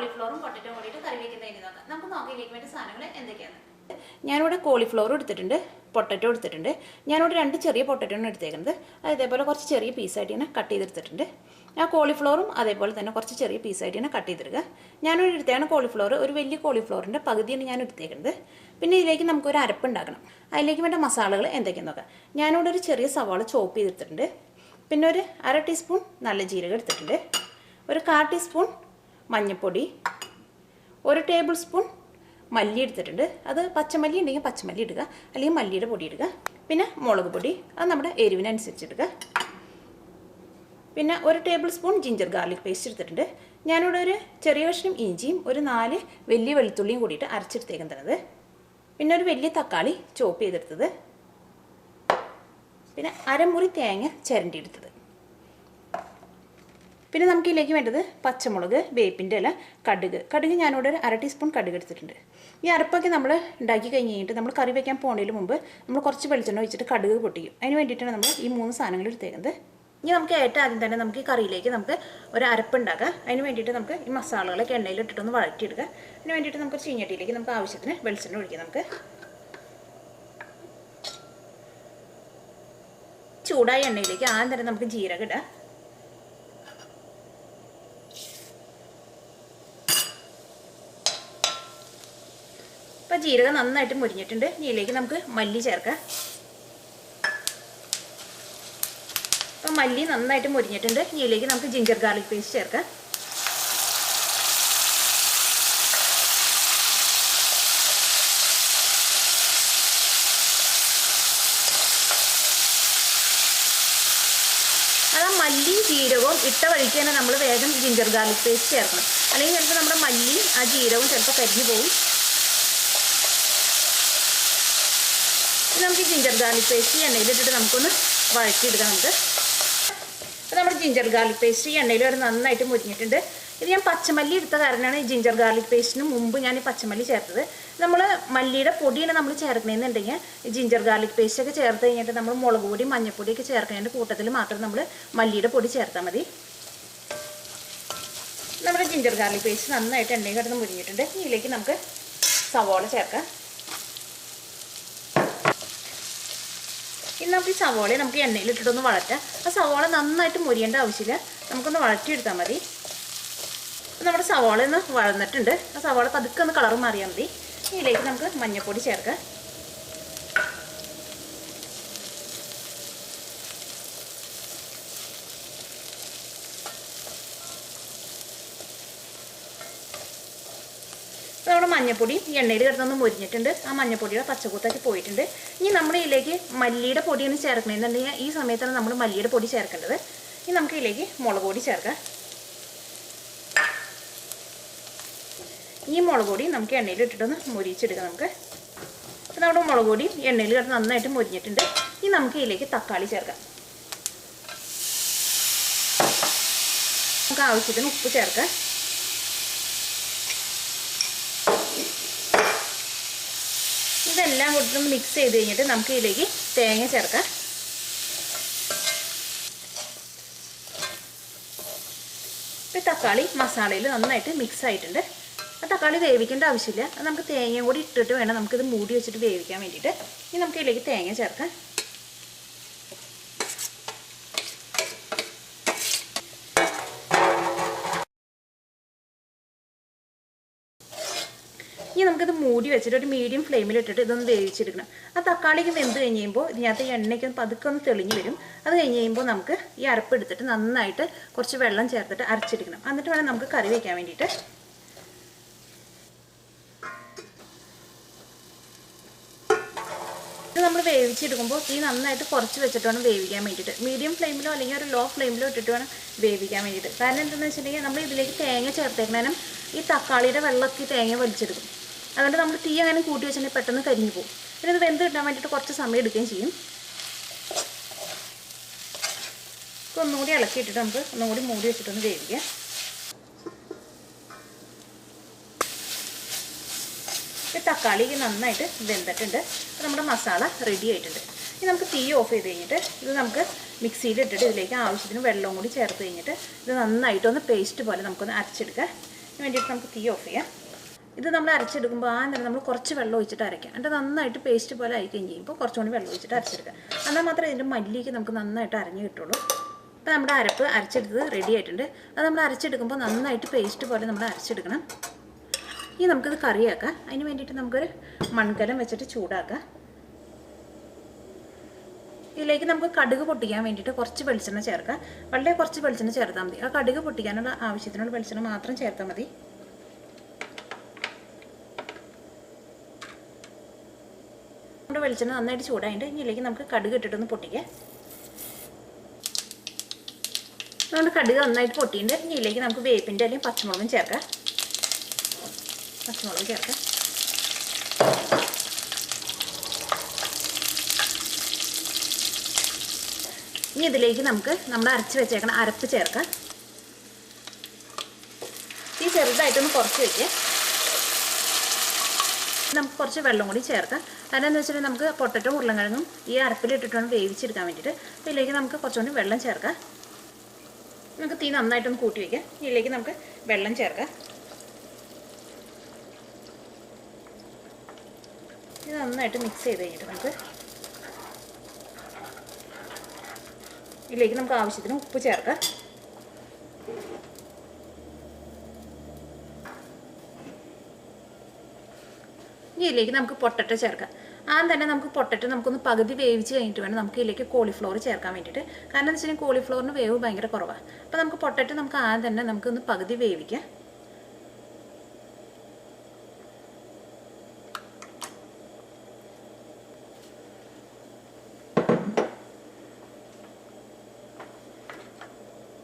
കോളിഫ്ലവറും potato കൂടിയിട്ട് കറി വെക്കുന്നതിന് നോക്കാം. നമുക്ക് നോക്കിയിലേക്ക് വേണ്ട സാധനങ്ങൾ എന്തൊക്കെയാണ്. ഞാനിവിടെ കോളിഫ്ലവർ എടുത്തിട്ടുണ്ട്, പൊട്ടറ്റോ എടുത്തിട്ടുണ്ട്. ഞാനിവിടെ 2 ചെറിയ പൊട്ടറ്റോണ് എടുത്തേക്കുന്നത്. അതേപോലെ കുറച്ച് ചെറിയ പീസായിട്ട് ഇങ്ങനെ കട്ട് ചെയ്തെടുത്തിട്ടുണ്ട്. ആ കോളിഫ്ലവറും അതേപോലെ തന്നെ കുറച്ച് ചെറിയ പീസായിട്ട് ഇങ്ങനെ കട്ട് ചെയ്തെടുക്കുക. ഞാനിവിടെ എടുത്തേക്കാണ് കോളിഫ്ലവർ, ഒരു വലിയ കോളിഫ്ലവറിൻ്റെ പകുതിയാണ് ഞാൻ എടുത്തേക്കുന്നത്. പിന്നെ ഇതിലേക്ക് നമുക്കൊരു അരപ്പ് ഉണ്ടാക്കണം. അതിലേക്ക് വേണ്ട മസാലകൾ എന്തൊക്കെയാണെന്ന് നോക്കാം. ഞാനിവിടെ ഒരു ചെറിയ സവാള ചോപ്പ് ചെയ്തെടുത്തിട്ടുണ്ട്. പിന്നെ ഒരു 1/2 ടീസ്പൂൺ നല്ല ജീരകം എടുത്തിട്ടുണ്ട്. ഒരു 1/4 ടീസ്പൂൺ മഞ്ഞൾപ്പൊടി, 1 ടേബിൾ സ്പൂൺ മല്ലി എടുത്തിട്ടുണ്ട്. അത് പച്ചമല്ലി ഉണ്ടെങ്കിൽ പച്ചമല്ലി ഇടുക, അല്ലെങ്കിൽ മല്ലിയുടെ പൊടി ഇടുക. പിന്നെ മുളക് പൊടി, അത് നമ്മുടെ എരിവിനനുസരിച്ച് ഇടുക. പിന്നെ 1 table spoon ginger garlic paste എടുത്തിട്ടുണ്ട്. ഞാനിവിടെ ഒരു ചെറിയ കഷ്ണം ഇഞ്ചിയും ഒരു 4 വലിയ വെളുത്തുള്ളിയും കൂടിയിട്ട് അരച്ചെടുത്തേക്കുന്നത്. പിന്നെ ഒരു വലിയ തക്കാളി ചോപ്പ് ചെയ്തെടുത്തത്. പിന്നെ അരമുറി തേങ്ങ ചിരണ്ടി എടുത്തത്. പിന്നെ നമുക്ക് ഇതിലേക്ക് വേണ്ടത് പച്ചമുളക്, വേപ്പിൻ്റെ ഇല, കടുക് ഞാനിവിടെ ഒരു 1/2 ടീസ്പൂൺ കടുക് എടുത്തിട്ടുണ്ട്. ഈ അരപ്പൊക്കെ നമ്മൾ ഉണ്ടാക്കി കഴിഞ്ഞിട്ട് നമ്മൾ കറി വയ്ക്കാൻ പോകുന്നതിന് മുമ്പ് നമ്മൾ കുറച്ച് വെളിച്ചെണ്ണ ഒഴിച്ചിട്ട് കടുക് പൊട്ടിക്കും. അതിന് വേണ്ടിയിട്ടാണ് നമ്മൾ ഈ 3 സാധനങ്ങൾ എടുത്തേക്കുന്നത്. ഇനി നമുക്ക് ഏറ്റവും ആദ്യം തന്നെ നമുക്ക് ഈ കറിയിലേക്ക് നമുക്ക് ഒരു അരപ്പ് ഉണ്ടാക്കാം. അതിന് വേണ്ടിയിട്ട് നമുക്ക് ഈ മസാലകളൊക്കെ എണ്ണയിലിട്ടിട്ടൊന്ന് വഴറ്റിയെടുക്കുക. അതിന് വേണ്ടിയിട്ട് നമുക്ക് ചീഞ്ഞട്ടിയിലേക്ക് നമുക്ക് ആവശ്യത്തിന് വെളിച്ചെണ്ണ ഒഴിക്കാം. നമുക്ക് ചൂടായ എണ്ണയിലേക്ക് ആദ്യം തന്നെ നമുക്ക് ജീരകം ഇടാം. അപ്പോൾ ജീരകം നന്നായിട്ട് മുരിഞ്ഞിട്ടുണ്ട്. ഇതിലേക്ക് നമുക്ക് മല്ലി ചേർക്കാം. അപ്പോൾ മല്ലി നന്നായിട്ട് മുരിഞ്ഞിട്ടുണ്ട്. ഇതിലേക്ക് നമുക്ക് ജിഞ്ചർ ഗാർലിക് പേസ്റ്റ് ചേർക്കാം. അത് മല്ലിയും ജീരകവും ഇട്ട വഴിക്ക് തന്നെ നമ്മൾ വേഗം ജിഞ്ചർ ഗാർലിക് പേസ്റ്റ് ചേർക്കണം. അല്ലെങ്കിൽ ചിലപ്പോൾ നമ്മുടെ മല്ലിയും ആ ജീരകവും ചിലപ്പോൾ കരിഞ്ഞു പോകും. നമുക്ക് ജിഞ്ചർ ഗാർലിക് പേസ്റ്റ് ഈ എണ്ണയിലിട്ടിട്ട് നമുക്കൊന്ന് വഴറ്റിയെടുക്കാം. നമുക്ക് അപ്പോൾ നമ്മുടെ ജിഞ്ചർ ഗാർലിക് പേസ്റ്റ് ഈ എണ്ണയിൽ വരെ നന്നായിട്ട് മുരിഞ്ഞിട്ടുണ്ട്. ഇത് ഞാൻ പച്ചമല്ലി എടുത്ത കാരണമാണ് ഈ ജിഞ്ചർ ഗാർലിക് പേസ്റ്റിന് മുമ്പ് ഞാൻ ഈ പച്ചമല്ലി ചേർത്തത്. നമ്മൾ മല്ലിയുടെ പൊടിയാണ് നമ്മൾ ചേർക്കണമെന്നുണ്ടെങ്കിൽ ജിഞ്ചർ ഗാർലിക് പേസ്റ്റ് ഒക്കെ ചേർത്ത് കഴിഞ്ഞിട്ട് നമ്മൾ മുളക് പൊടി, മഞ്ഞൾപ്പൊടിയൊക്കെ ചേർക്കുന്നതിൻ്റെ കൂട്ടത്തിൽ മാത്രം നമ്മൾ മല്ലിയുടെ പൊടി ചേർത്താൽ മതി. നമ്മുടെ ജിഞ്ചർ ഗാർലിക് പേസ്റ്റ് നന്നായിട്ട് എണ്ണയിൽ കിടന്ന് മുരിഞ്ഞിട്ടുണ്ട്. ഇതിലേക്ക് നമുക്ക് സവാള ചേർക്കാം. ഇനി നമുക്ക് ഈ സവാളയെ നമുക്ക് എണ്ണയിലിട്ടിട്ടൊന്ന് വഴറ്റാം. ആ സവാള നന്നായിട്ട് മുരിയേണ്ട ആവശ്യമില്ല, നമുക്കൊന്ന് വഴറ്റിയെടുത്താൽ മതി. നമ്മുടെ സവാള ഒന്ന് വഴന്നിട്ടുണ്ട്. ആ സവാള പതുക്കെ ഒന്ന് കളർ മാറിയാൽ മതി. ഇതിലേക്ക് നമുക്ക് മഞ്ഞൾപ്പൊടി ചേർക്കാം. നമ്മുടെ മഞ്ഞൾപ്പൊടി എണ്ണയിൽ കിടന്നൊന്ന് മുരിഞ്ഞിട്ടുണ്ട്. ആ മഞ്ഞൾപ്പൊടിയുടെ പച്ചക്കൂത്തൊക്കെ പോയിട്ടുണ്ട്. ഇനി നമ്മൾ ഇതിലേക്ക് മല്ലിയുടെ പൊടിയാണ് ചേർക്കണമെന്നുണ്ടെങ്കിൽ ഈ സമയത്താണ് നമ്മൾ മല്ലിയുടെ പൊടി ചേർക്കേണ്ടത്. ഇനി നമുക്ക് ഇതിലേക്ക് മുളക് പൊടി ചേർക്കാം. ഈ മുളക് പൊടി നമുക്ക് എണ്ണയിൽ ഇട്ടിട്ടൊന്ന് മുരിച്ചെടുക്കാം. നമുക്ക് അപ്പോൾ നമ്മുടെ മുളക് പൊടി എണ്ണയിൽ കിടന്ന് നന്നായിട്ട് മുരിഞ്ഞിട്ടുണ്ട്. ഇനി നമുക്ക് ഇതിലേക്ക് തക്കാളി ചേർക്കാം. നമുക്ക് ആവശ്യത്തിന് ഉപ്പ് ചേർക്കാം. ഇതെല്ലാം കൂടിയിട്ടൊന്ന് മിക്സ് ചെയ്ത് കഴിഞ്ഞിട്ട് നമുക്ക് ഇതിലേക്ക് തേങ്ങ ചേർക്കാം. ഇപ്പോൾ തക്കാളി മസാലയിൽ നന്നായിട്ട് മിക്സ് ആയിട്ടുണ്ട്. ആ തക്കാളി വേവിക്കേണ്ട ആവശ്യമില്ല, അത് നമുക്ക് തേങ്ങയും കൂടി ഇട്ടിട്ട് വേണം നമുക്കിത് മൂടി വെച്ചിട്ട് വേവിക്കാൻ വേണ്ടിയിട്ട്. ഇനി നമുക്ക് ഇതിലേക്ക് തേങ്ങ ചേർക്കാം. ഇനി നമുക്കിത് മൂടി വെച്ചിട്ട് ഒരു മീഡിയം ഫ്ലെയിമിലിട്ടിട്ട് ഇതൊന്ന് വേവിച്ചെടുക്കണം. ആ തക്കാളിക്ക് വെന്ത് കഴിഞ്ഞ് കഴിയുമ്പോൾ ഇതിനകത്ത് എണ്ണയ്ക്ക് പതുക്കെ ഒന്ന് തെളിഞ്ഞ് വരും. അത് കഴിഞ്ഞ് കഴിയുമ്പോൾ നമുക്ക് ഈ അരപ്പ് എടുത്തിട്ട് നന്നായിട്ട് കുറച്ച് വെള്ളം ചേർത്തിട്ട് അരച്ചെടുക്കണം. എന്നിട്ട് വേണം നമുക്ക് കറി വയ്ക്കാൻ വേണ്ടിയിട്ട്. ഇത് നമ്മൾ വേവിച്ചെടുക്കുമ്പോൾ തീ നന്നായിട്ട് കുറച്ച് വെച്ചിട്ട് വേണം വേവിക്കാൻ വേണ്ടിയിട്ട്. മീഡിയം ഫ്ലെയിമിലോ അല്ലെങ്കിൽ ഒരു ലോ ഫ്ലെയിമിലോ ഇട്ടിട്ട് വേണം വേവിക്കാൻ വേണ്ടിയിട്ട്. കാരണം എന്താണെന്ന് വെച്ചിട്ടുണ്ടെങ്കിൽ നമ്മൾ ഇതിലേക്ക് തേങ്ങ ചേർത്തേക്കുന്നതിനും ഈ തക്കാളിയുടെ വെള്ളമൊക്കെ തേങ്ങ വലിച്ചെടുക്കും. അതുകൊണ്ട് നമ്മൾ തീ അങ്ങനെ കൂട്ടി വെച്ചിട്ടുണ്ടെങ്കിൽ പെട്ടെന്ന് കരിഞ്ഞു പോകും. പിന്നെ ഇത് വെന്ത് കിട്ടാൻ വേണ്ടിയിട്ട് കുറച്ച് സമയം എടുക്കുകയും ചെയ്യും. ഒന്നുകൂടി ഇളക്കിയിട്ടിട്ട് നമുക്ക് ഒന്നുകൂടി മൂടി വെച്ചിട്ടൊന്ന് വേവിക്കാം. ഇപ്പോൾ തക്കാളി നന്നായിട്ട് വെന്തിട്ടുണ്ട്. അപ്പോൾ നമ്മുടെ മസാല റെഡി ആയിട്ടുണ്ട്. ഇനി നമുക്ക് തീ ഓഫ് ചെയ്ത് കഴിഞ്ഞിട്ട് ഇത് നമുക്ക് മിക്സിയിൽ ഇട്ടിട്ട് ഇതിലേക്ക് ആവശ്യത്തിന് വെള്ളവും കൂടി ചേർത്ത് കഴിഞ്ഞിട്ട് ഇത് നന്നായിട്ടൊന്ന് പേസ്റ്റ് പോലെ നമുക്കൊന്ന് അരച്ചെടുക്കാം. വേണ്ടിയിട്ട് നമുക്ക് തീ ഓഫ് ചെയ്യാം. ഇത് നമ്മൾ അരച്ചെടുക്കുമ്പോൾ നേരം നമ്മൾ കുറച്ച് വെള്ളം ഒഴിച്ചിട്ട് അരയ്ക്കാം. എന്നിട്ട് നന്നായിട്ട് പേസ്റ്റ് പോലെ അരയ്ക്കുകയും ചെയ്യുമ്പോൾ കുറച്ചുകൂടി വെള്ളം ഒഴിച്ചിട്ട് അരച്ചെടുക്കാം. എന്നാൽ മാത്രമേ ഇതിൻ്റെ മല്ലിക്ക് നമുക്ക് നന്നായിട്ട് അരഞ്ഞ് കിട്ടുള്ളൂ. അപ്പോൾ നമ്മുടെ അരപ്പ് അരച്ചെടുത്തത് റെഡി ആയിട്ടുണ്ട്. അത് നമ്മൾ അരച്ചെടുക്കുമ്പോൾ നന്നായിട്ട് പേസ്റ്റ് പോലെ നമ്മൾ അരച്ചെടുക്കണം. ഇനി നമുക്കിത് കറിയാക്കാം. അതിന് വേണ്ടിയിട്ട് നമുക്കൊരു മൺകലം വെച്ചിട്ട് ചൂടാക്കാം. ഇതിലേക്ക് നമുക്ക് കടുക് പൊട്ടിക്കാൻ വേണ്ടിയിട്ട് കുറച്ച് വെളിച്ചെണ്ണ ചേർക്കാം. വളരെ കുറച്ച് വെളിച്ചെണ്ണ ചേർത്താൽ മതി. ആ കടുക് പൊട്ടിക്കാനുള്ള ആവശ്യത്തിനുള്ള വെളിച്ചെണ്ണ മാത്രം ചേർത്താൽ മതി. നമ്മുടെ വെളിച്ചെണ്ണ നന്നായിട്ട് ചൂടായിട്ട് ഇതിലേക്ക് നമുക്ക് കടുക് ഇട്ടിട്ടൊന്ന് പൊട്ടിക്കാം. നമ്മുടെ കടുക് നന്നായിട്ട് പൊട്ടിയിട്ട് ഇതിലേക്ക് നമുക്ക് വേപ്പിൻ്റെ അല്ലെങ്കിൽ പച്ചമുളകും ചേർക്കാം. പച്ചമുളക് ചേർക്കാം. ഇനി ഇതിലേക്ക് നമുക്ക് നമ്മൾ അരച്ച് വെച്ചേക്കണം അരപ്പ് ചേർക്കാം. ഈ ചെറുതായിട്ടൊന്ന് കുറച്ച് വയ്ക്കുക. നമുക്ക് കുറച്ച് വെള്ളം കൂടി ചേർക്കാം. കാരണം എന്താ വെച്ചിട്ടുണ്ടെങ്കിൽ നമുക്ക് പൊട്ടറ്റോ ഉരുളക്കിഴങ്ങും ഈ അരപ്പിലിട്ടിട്ടാണ് വേവിച്ചെടുക്കാൻ വേണ്ടിയിട്ട്. ഇതിലേക്ക് നമുക്ക് കുറച്ചുകൂടി വെള്ളം ചേർക്കാം. നമുക്ക് തീ നന്നായിട്ടൊന്ന് കൂട്ടി വയ്ക്കാം. ഇതിലേക്ക് നമുക്ക് വെള്ളം ചേർക്കാം. ഇത് നന്നായിട്ട് മിക്സ് ചെയ്ത് കഴിഞ്ഞിട്ട് നമുക്ക് ഇതിലേക്ക് നമുക്ക് ആവശ്യത്തിന് ഉപ്പ് ചേർക്കാം. ഇതിലേക്ക് നമുക്ക് പൊട്ടറ്റോ ചേർക്കാം. തന്നെ നമുക്ക് പൊട്ടറ്റോ നമുക്കൊന്ന് പകുതി വേവിച്ച് കഴിഞ്ഞിട്ട് വേണം നമുക്ക് ഇതിലേക്ക് കോളിഫ്ലവർ ചേർക്കാൻ വേണ്ടിയിട്ട്. കാരണം എന്താ വെച്ചാൽ കോളിഫ്ലവറിന് വേവ് ഭയങ്കര കുറവാണ്. അപ്പോൾ നമുക്ക് പൊട്ടറ്റോ നമുക്ക് തന്നെ നമുക്കൊന്ന് പകുതി വേവിക്കാം.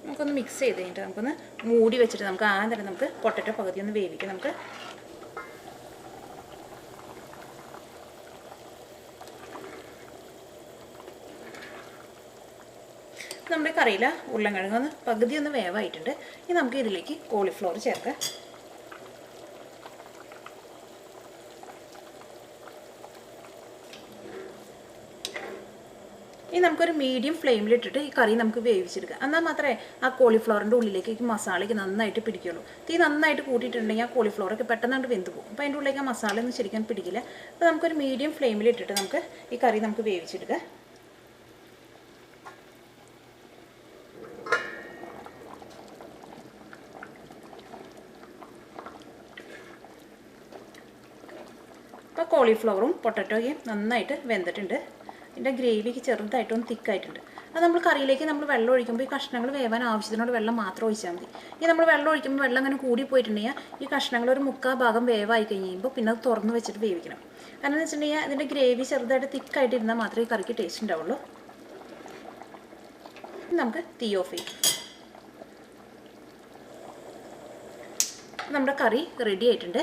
നമുക്കൊന്ന് മിക്സ് ചെയ്ത് കഴിഞ്ഞിട്ട് നമുക്കൊന്ന് മൂടി വെച്ചിട്ട് നമുക്ക് തന്നെ നമുക്ക് പൊട്ടറ്റോ പകുതി ഒന്ന് വേവിക്കാം. നമുക്ക് നമ്മുടെ കറിയില ഉരുളക്കിഴങ്ങ് ഒന്ന് പകുതി ഒന്ന് വേവായിട്ടുണ്ട്. ഇനി നമുക്ക് ഇതിലേക്ക് കോളിഫ്ലവർ ചേർക്കാം. ഇനി നമുക്കൊരു മീഡിയം ഫ്ലെയിമിലിട്ടിട്ട് ഈ കറി നമുക്ക് വേവിച്ചെടുക്കാം. എന്നാൽ മാത്രമേ ആ കോളിഫ്ലവറിൻ്റെ ഉള്ളിലേക്ക് ഈ മസാലയ്ക്ക് നന്നായിട്ട് പിടിക്കുള്ളൂ. തീ നന്നായിട്ട് കൂട്ടിയിട്ടുണ്ടെങ്കിൽ ആ കോളിഫ്ലവറൊക്കെ പെട്ടെന്ന് വെന്ത് പോകും. അപ്പോൾ അതിൻ്റെ ഉള്ളിലേക്ക് ആ മസാല ഒന്നും ശരിക്കും പിടിക്കില്ല. അപ്പോൾ നമുക്കൊരു മീഡിയം ഫ്ലെയിമിലിട്ടിട്ട് നമുക്ക് ഈ കറി നമുക്ക് വേവിച്ചെടുക്കാം. അപ്പോൾ കോളിഫ്ലവറും പൊട്ടറ്റോയും നന്നായിട്ട് വെന്തിട്ടുണ്ട്. ഇതിൻ്റെ ഗ്രേവിക്ക് ചെറുതായിട്ടൊന്ന് തിക്കായിട്ടുണ്ട്. അത് നമ്മൾ കറിയിലേക്ക് നമ്മൾ വെള്ളം ഒഴിക്കുമ്പോൾ ഈ കഷ്ണങ്ങൾ വേവാൻ ആവശ്യത്തിനോട് വെള്ളം മാത്രം ഒഴിച്ചാൽ മതി. ഈ നമ്മൾ വെള്ളം ഒഴിക്കുമ്പോൾ വെള്ളം അങ്ങനെ കൂടിപ്പോയിട്ടുണ്ടെങ്കിൽ ഈ കഷ്ണങ്ങൾ ഒരു 3/4 ഭാഗം വേവായി കഴിയുമ്പോൾ പിന്നെ അത് തുറന്ന് വെച്ചിട്ട് വേവിക്കണം. കാരണം എന്ന് വെച്ചിട്ടുണ്ടെങ്കിൽ അതിൻ്റെ ഗ്രേവി ചെറുതായിട്ട് തിക്കായിട്ടിരുന്നാൽ മാത്രമേ ഈ കറിക്ക് ടേസ്റ്റ് ഉണ്ടാവുള്ളൂ. നമുക്ക് തീ ഓഫ് ചെയ്യാം. നമ്മുടെ കറി റെഡി ആയിട്ടുണ്ട്.